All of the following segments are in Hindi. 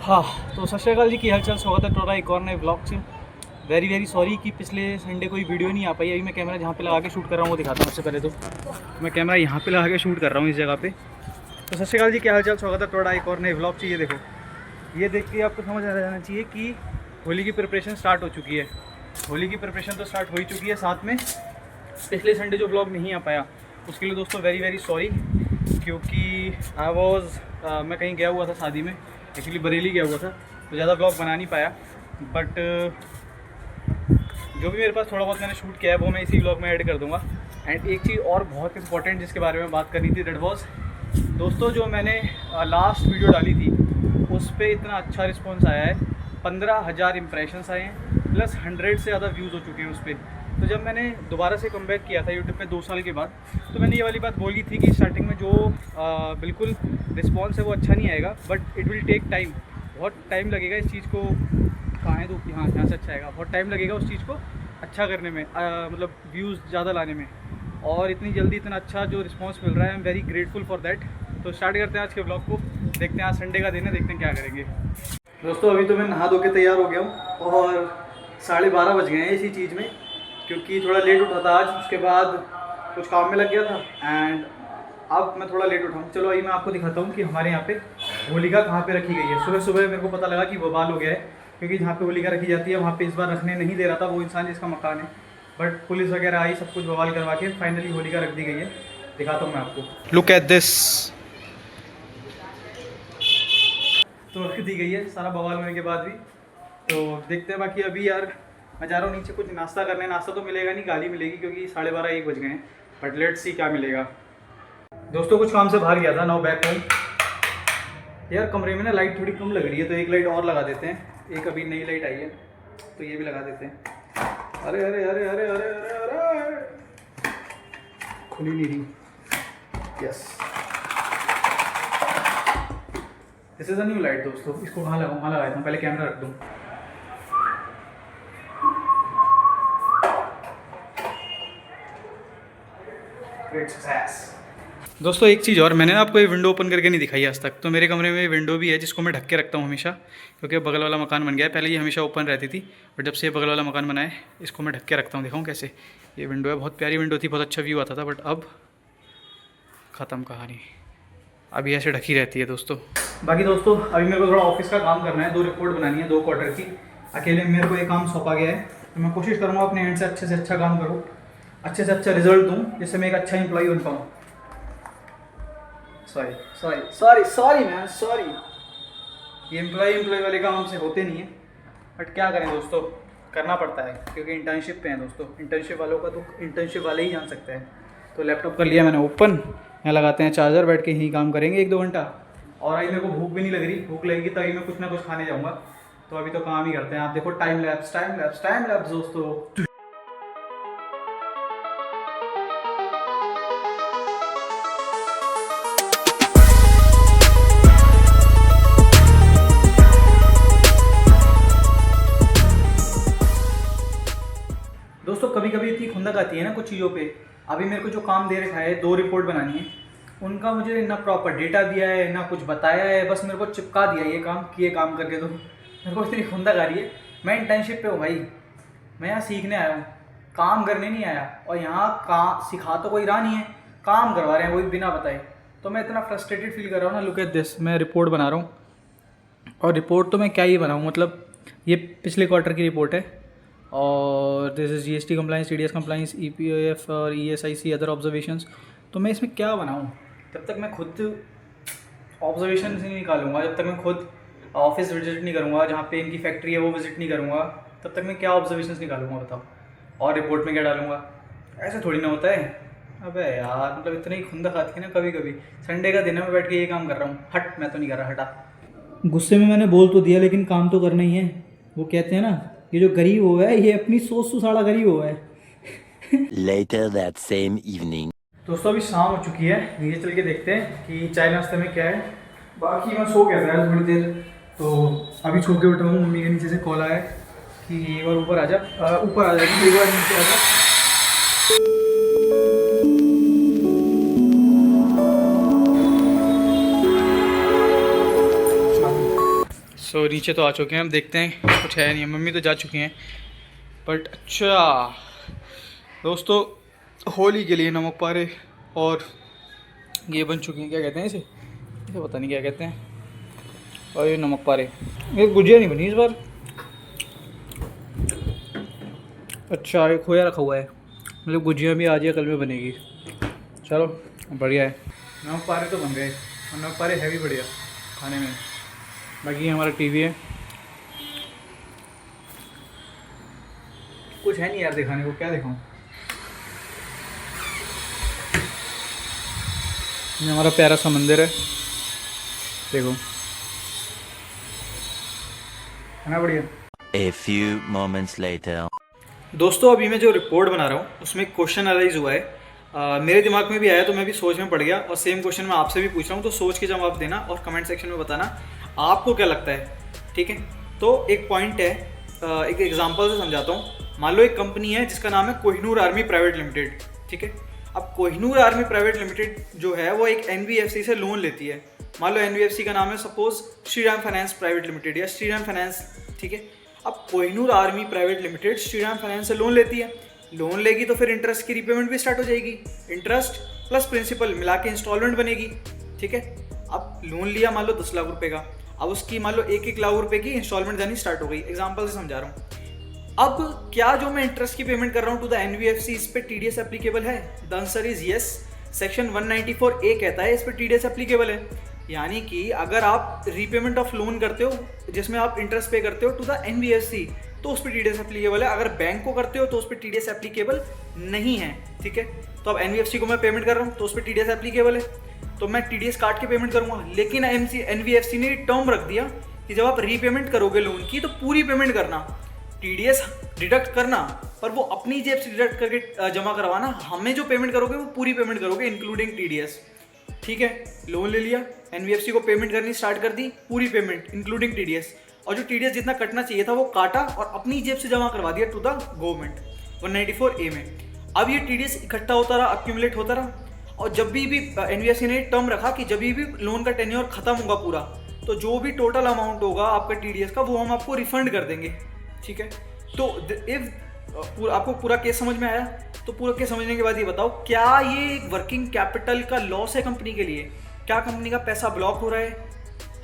हाँ तो सत श्रीकाल जी की हालचाल, स्वागत है थोड़ा एक और नए ब्लॉग से। वेरी सॉरी कि पिछले संडे कोई वीडियो नहीं आ पाई। अभी मैं कैमरा जहाँ पे लगा के शूट कर रहा हूँ वो दिखाता हूँ। उससे पहले तो मैं कैमरा यहाँ पे लगा के शूट कर रहा हूँ इस जगह पे। तो सत श्रीकाल जी की हालचाल, स्वागत है थोड़ा एक और नए ब्लॉग से। ये देखो, ये देख के आपको समझ आ जाना चाहिए कि होली की प्रिपरेशन स्टार्ट हो चुकी है। होली की प्रिपरेशन तो स्टार्ट हो ही चुकी है, साथ में पिछले संडे जो ब्लॉग नहीं आ पाया उसके लिए दोस्तों वेरी सॉरी, क्योंकि मैं कहीं गया हुआ था शादी में, एक्चुअली बरेली गया हुआ था, तो ज़्यादा ब्लॉग बना नहीं पाया। बट जो भी मेरे पास थोड़ा बहुत मैंने शूट किया है वो मैं इसी ब्लॉग में ऐड कर दूंगा। एंड एक चीज़ और बहुत इंपॉर्टेंट जिसके बारे में बात करनी थी, दैट वाज दोस्तों जो मैंने लास्ट वीडियो डाली थी उस पर इतना अच्छा रिस्पॉन्स आया है। 15,000 इम्प्रेशंस आए हैं, प्लस 100 से ज़्यादा व्यूज़ हो चुके हैं उस पर। तो जब मैंने दोबारा से कमबैक किया था यूट्यूब पे 2 साल के बाद, तो मैंने ये वाली बात बोली थी कि स्टार्टिंग में जो बिल्कुल रिस्पॉन्स है वो अच्छा नहीं आएगा, but it will take time. बहुत टाइम लगेगा इस चीज़ को, कहाँ है तो यहाँ यहाँ से अच्छा आएगा, बहुत टाइम लगेगा उस चीज़ को अच्छा करने में, मतलब व्यूज़ ज़्यादा लाने में। और इतनी जल्दी इतना अच्छा जो रिस्पॉन्स मिल रहा है, I am very grateful for that. तो स्टार्ट करते हैं आज के ब्लॉग को, देखते हैं आज संडे का दिन है, देखते हैं क्या करेंगे। दोस्तों अभी तो मैं नहा धो के तैयार हो गया हूँ और 12:30 बज गए हैं इसी चीज़ में, क्योंकि थोड़ा लेट उठा था आज, उसके बाद कुछ काम में लग गया था एंड अब मैं थोड़ा लेट उठाऊँ। चलो अभी मैं आपको दिखाता हूँ कि हमारे यहाँ पे होलिका कहाँ पे रखी गई है। सुबह सुबह मेरे को पता लगा कि बवाल हो गया है, क्योंकि जहाँ पे होलिका रखी जाती है वहाँ पे इस बार रखने नहीं दे रहा था वो इंसान जिसका मकान है, बट पुलिस वगैरह आई, सब कुछ बवाल करवा के फाइनली होलिका रख दी गई है। दिखाता हूँ मैं आपको, लुक एट दिस। तो रख दी गई है सारा बवाल होने के बाद भी। तो देखते हैं, बाकी अभी यार मैं जा रहा हूँ नीचे कुछ नाश्ता करने। नाश्ता तो मिलेगा नहीं, गाली मिलेगी, क्योंकि 12:30-1 बज गए हैं, बट लेट्स सी क्या मिलेगा। दोस्तों कुछ काम से बाहर गया था, नाउ बैक होम। यार कमरे में ना लाइट थोड़ी कम लग रही है, तो एक लाइट और लगा देते हैं। एक अभी नई लाइट आई है तो ये भी लगा देते हैं। अरे अरे अरे अरे अरे अरे अरे खुली नहीं रही। Yes, this is a new light दोस्तों। इसको कहाँ लगाऊँ, कहाँ लगा देता हूँ, पहले कैमरा रख दूँ। दोस्तों एक चीज़ और, मैंने ना आपको ये विंडो ओपन करके नहीं दिखाई आज तक। तो मेरे कमरे में विंडो भी है जिसको मैं ढक के रखता हूँ हमेशा, क्योंकि बगल वाला मकान बन गया है। पहले ये हमेशा ओपन रहती थी, बट जब से ये बगल वाला मकान बना है इसको मैं ढक के रखता हूँ। दिखाऊँ कैसे, ये विंडो है, बहुत प्यारी विंडो थी, बहुत अच्छा व्यू आता था, बट अब ख़त्म कहानी। अभी ऐसे ढकी रहती है दोस्तों। बाकी दोस्तों अभी मेरे को थोड़ा ऑफिस का काम करना है, 2 रिपोर्ट बनानी है 2 क्वार्टर की। अकेले मेरे को ये काम सौंपा गया है, तो मैं कोशिश करूँगा अपने एंड से अच्छे काम करूँ, अच्छे से अच्छा रिजल्ट दूँ, जिससे मैं एक अच्छा एम्प्लॉई बन पाऊँ। Sorry man, sorry. ये एम्प्लॉय वाले काम हमसे होते नहीं है, बट क्या करें दोस्तों, करना पड़ता है, क्योंकि इंटर्नशिप पे हैं दोस्तों। इंटर्नशिप वालों का तो इंटर्नशिप वाले ही जान सकते हैं। तो लैपटॉप कर लिया मैंने ओपन, यहाँ लगाते हैं चार्जर, बैठ के यहीं काम करेंगे 1-2 घंटा। और अभी मेरे को भूख भी नहीं लग रही, भूख लगेगी तभी मैं कुछ ना कुछ खाने जाऊँगा। तो अभी तो काम ही करते हैं। आप देखो टाइम लैप्स दोस्तों। दोस्तों कभी कभी इतनी खुंदक आती है ना कुछ चीज़ों पे। अभी मेरे को जो काम दे रखा है, 2 रिपोर्ट बनानी है, उनका मुझे ना प्रॉपर डेटा दिया है ना कुछ बताया है, बस मेरे को चिपका दिया ये काम कि ये काम करके दो। मेरे को इतनी खुंदक आ रही है। मैं इंटर्नशिप पे हूँ भाई, मैं यहाँ सीखने आया हूँ, काम करने नहीं आया। और यहाँ काम सिखा तो कोई रहा नहीं है, काम करवा रहे हैं वही बिना बताए। तो मैं इतना फ्रस्ट्रेटेड फील कर रहा हूँ ना। लुक एट दिस, मैं रिपोर्ट बना रहा हूँ, और रिपोर्ट तो मैं क्या ही बनाऊँ, मतलब ये पिछले क्वार्टर की रिपोर्ट है। और this is GST compliance, TDS compliance, EPF और ईएसआईसी अदर ऑब्जर्वेशंस। तो मैं इसमें क्या बनाऊँ, जब तक मैं खुद ऑब्जर्वेशन नहीं निकालूंगा, जब तक मैं खुद ऑफिस विजिट नहीं करूँगा, जहाँ पे इनकी फैक्ट्री है वो विजिट नहीं करूँगा, तब तक मैं क्या ऑब्जर्वेशंस निकालूंगा बताओ, और रिपोर्ट में क्या डालूंगा। ऐसे थोड़ी ना होता है। अबे यार, मतलब इतनी खुंदक आती है ना कभी कभी। संडे का दिन है, मैं बैठ के ये काम कर रहा हूँ। हट, मैं तो नहीं कर रहा, हटा। गुस्से में मैंने बोल तो दिया, लेकिन काम तो करना ही है। वो कहते हैं ना, ये जो गरीब हुआ है ये अपनी सोच से सारा गरीब हुआ है। Later that same evening. दोस्तों अभी शाम हो चुकी है, नीचे चल के देखते हैं कि चाय नाश्ते में क्या है। बाकी मैं सो गया था यार थोड़ी देर, तो अभी सो के उठा हूँ। मम्मी के नीचे से कॉल आया कि एक बार ऊपर आ जा, एक बार नीचे आ जा। सो नीचे तो आ चुके हैं, हम देखते हैं कुछ है नहीं, मम्मी तो जा चुकी हैं। बट अच्छा दोस्तों, होली के लिए नमक पारे और ये बन चुकी हैं, क्या कहते हैं इसे पता नहीं क्या कहते हैं, और ये नमक पारे। ये गुजिया नहीं बनी इस बार। अच्छा ये खोया रखा हुआ है, मतलब गुजिया भी आज या कल में बनेगी। चलो बढ़िया है। नमक पारे तो बन गए, और नमक पारे है भी बढ़िया खाने में। बाकी हमारा टीवी है, कुछ है नहीं यार दिखाने को, क्या दिखाऊं। ये हमारा प्यारा सा मंदिर है, देखो है ना बढ़िया। A few moments later. दोस्तों अभी मैं जो रिपोर्ट बना रहा हूँ उसमें एक क्वेश्चन अराइज हुआ है, मेरे दिमाग में भी आया तो मैं भी सोच में पड़ गया, और सेम क्वेश्चन मैं आपसे भी पूछ रहा हूँ, तो सोच के जवाब देना और कमेंट सेक्शन में बताना आपको क्या लगता है, ठीक है। तो एक पॉइंट है, एक एग्जांपल से समझाता हूँ। मान लो एक कंपनी है जिसका नाम है कोहिनूर आर्मी प्राइवेट लिमिटेड, ठीक है। अब कोहिनूर आर्मी प्राइवेट लिमिटेड जो है वो एक NBFC से लोन लेती है। मान लो NBFC का नाम है suppose Shriram finance private limited या श्रीराम फाइनेंस, ठीक है। अब Kohinoor army private limited Shriram finance से लोन लेती है, लोन लेगी तो फिर इंटरेस्ट की रीपेमेंट भी स्टार्ट हो जाएगी, इंटरेस्ट प्लस प्रिंसिपल मिला के इंस्टॉलमेंट बनेगी, ठीक है। अब लोन लिया मान लो 10 लाख रुपए का, अब उसकी मान लो 1-1 लाख रुपए की इंस्टॉलमेंट जानी स्टार्ट हो गई, एग्जाम्पल से समझा रहा हूँ। अब क्या जो मैं इंटरेस्ट की पेमेंट कर रहा हूँ टू द NBFC, इस पे TDS एप्लीकेबल है? The answer is yes. Section 194A कहता है इस पे TDS एप्लीकेबल है। यानी कि अगर आप रीपेमेंट ऑफ लोन करते हो जिसमें आप इंटरेस्ट पे करते हो टू द NBFC तो उस पर TDS एप्लीकेबल है, अगर बैंक को करते हो तो उस पर TDS एप्लीकेबल नहीं है, ठीक है। तो अब NBFC को मैं पेमेंट कर रहा हूँ तो उस पर TDS एप्लीकेबल है, तो मैं TDS काट के पेमेंट करूँगा। लेकिन NBFC ने टर्म रख दिया कि जब आप रीपेमेंट करोगे लोन की तो पूरी पेमेंट करना, TDS डिडक्ट करना, पर वो अपनी जेब से डिडक्ट करके जमा करवाना, हमें जो पेमेंट करोगे वो पूरी पेमेंट करोगे इंक्लूडिंग TDS, ठीक है। लोन ले लिया, NBFC को पेमेंट करनी स्टार्ट कर दी, पूरी पेमेंट इंक्लूडिंग TDS, और जो TDS जितना कटना चाहिए था वो काटा और अपनी जेब से जमा करवा दिया टू द गवर्नमेंट 194A में। अब ये TDS इकट्ठा होता रहा, अक्यूमुलेट होता रहा, और जब भी NBFC ने टर्म रखा कि जब भी लोन का टेन्योर खत्म होगा पूरा, तो जो भी टोटल अमाउंट होगा आपका TDS का वो हम आपको रिफंड कर देंगे, ठीक है। तो इफ आपको पूरा केस समझ में आया, तो पूरा केस समझने के बाद ये बताओ क्या ये एक वर्किंग कैपिटल का लॉस है कंपनी के लिए? क्या कंपनी का पैसा ब्लॉक हो रहा है,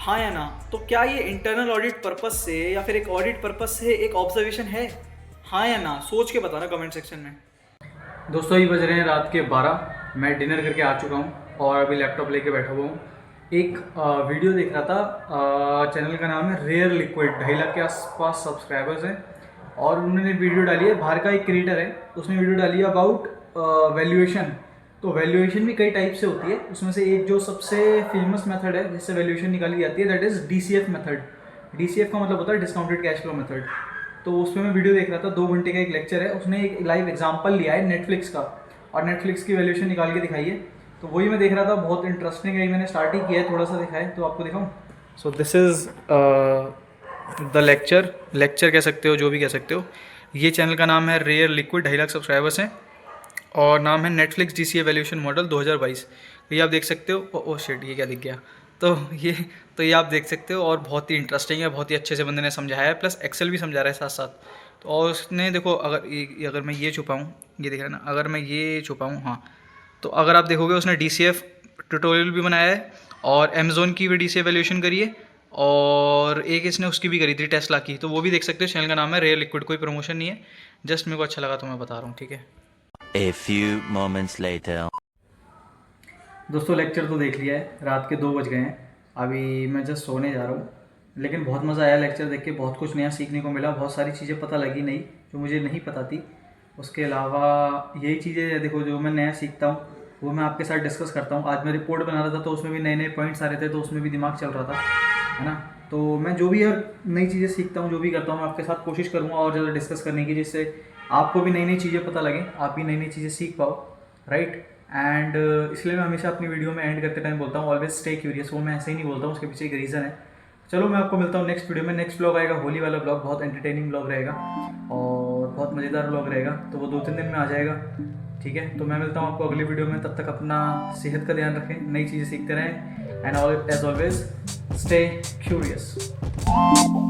हाँ या ना? तो क्या ये इंटरनल ऑडिट पर्पस से या फिर एक ऑडिट पर्पस से एक ऑब्जर्वेशन है, हाँ या ना? सोच के बताना कमेंट सेक्शन में। दोस्तों ये बज रहे हैं रात के 12, मैं डिनर करके आ चुका हूँ और अभी लैपटॉप लेके बैठा हुआ हूँ। एक वीडियो देख रहा था, चैनल का नाम है रेयर लिक्विड, 2.5 लाख के आसपास सब्सक्राइबर्स हैं, और उन्होंने वीडियो डाली है, बाहर का एक क्रिएटर है, उसने वीडियो डाली है अबाउट वैल्यूएशन। तो वैल्यूएशन भी कई टाइप से होती है, उसमें से एक जो सबसे फेमस मेथड है जिससे वैल्यूएशन निकाली जाती है that is DCF method. DCF का मतलब होता है डिस्काउंटेड कैश फ्लो मेथड। तो उसमें मैं वीडियो देख रहा था, 2 घंटे का एक लेक्चर है, उसने एक लाइव एग्जाम्पल लिया है नेटफ्लिक्स का, और नेटफ्लिक्स की वैल्यूएशन निकाल के दिखाई है, तो वही मैं देख रहा था, बहुत इंटरेस्टिंग है। मैंने स्टार्ट ही किया है, थोड़ा सा दिखाए तो आपको दिखाऊँ। So this is the lecture कह सकते हो, जो भी कह सकते हो। ये चैनल का नाम है रेयर लिक्विड, 2.5 लाख सब्सक्राइबर्स हैं, और नाम है नेटफ्लिक्स DCF वैल्यूएशन मॉडल 2022। ये आप देख सकते हो। ओ शिट, ये क्या दिख गया? तो ये आप देख सकते हो, और बहुत ही इंटरेस्टिंग है, बहुत ही अच्छे से बंदे ने समझाया है, प्लस एक्सेल भी समझा रहा है साथ साथ। तो और उसने देखो, अगर मैं ये छुपाऊँ, ये दिख रहा है ना, अगर मैं ये छुपाऊँ, हाँ, तो अगर आप देखोगे उसने DCF ट्यूटोरियल भी बनाया है, और अमेज़ोन की भी DCF वैल्यूएशन करी है, और एक इसने उसकी भी करी थी टेस्ला की, तो वो भी देख सकते हो। चैनल का नाम है रेयर लिक्विड, कोई प्रमोशन नहीं है, जस्ट मेरे को अच्छा लगा तो मैं बता रहा हूँ, ठीक है। A few moments later. दोस्तों लेक्चर तो देख लिया है, रात के 2 बज गए हैं, अभी मैं जस्ट सोने जा रहा हूँ। लेकिन बहुत मज़ा आया लेक्चर देख के, बहुत कुछ नया सीखने को मिला, बहुत सारी चीज़ें पता लगी नई जो मुझे नहीं पता थी। उसके अलावा यही चीज़ें देखो जो मैं नया सीखता हूँ वो मैं आपके साथ डिस्कस करता हूँ। आज मैं रिपोर्ट बना रहा था तो उसमें भी नए नए पॉइंट्स आ रहे थे, तो उसमें भी दिमाग चल रहा था, है ना। तो मैं जो भी यार नई चीज़ें सीखता हूँ, जो भी करता हूँ, मैं आपके साथ कोशिश करूँगा और ज़्यादा डिस्कस करने की, जिससे आपको भी नई नई चीज़ें पता लगें, आप भी नई नई चीज़ें सीख पाओ, राइट। एंड इसलिए मैं हमेशा अपनी वीडियो में एंड करते टाइम बोलता हूँ ऑलवेज स्टे क्यूरियस। वो मैं ऐसे ही नहीं बोलता हूँ, उसके पीछे एक रीज़न है। चलो मैं आपको मिलता हूँ नेक्स्ट वीडियो में। नेक्स्ट ब्लॉग आएगा होली वाला ब्लॉग, बहुत एंटरटेनिंग ब्लॉग रहेगा और बहुत मज़ेदार ब्लॉग रहेगा, तो वो 2-3 दिन में आ जाएगा, ठीक है। तो मैं मिलता हूँ आपको अगली वीडियो में, तब तक अपना सेहत का ध्यान रखें, नई चीज़ें सीखते रहें, and as always stay curious. है।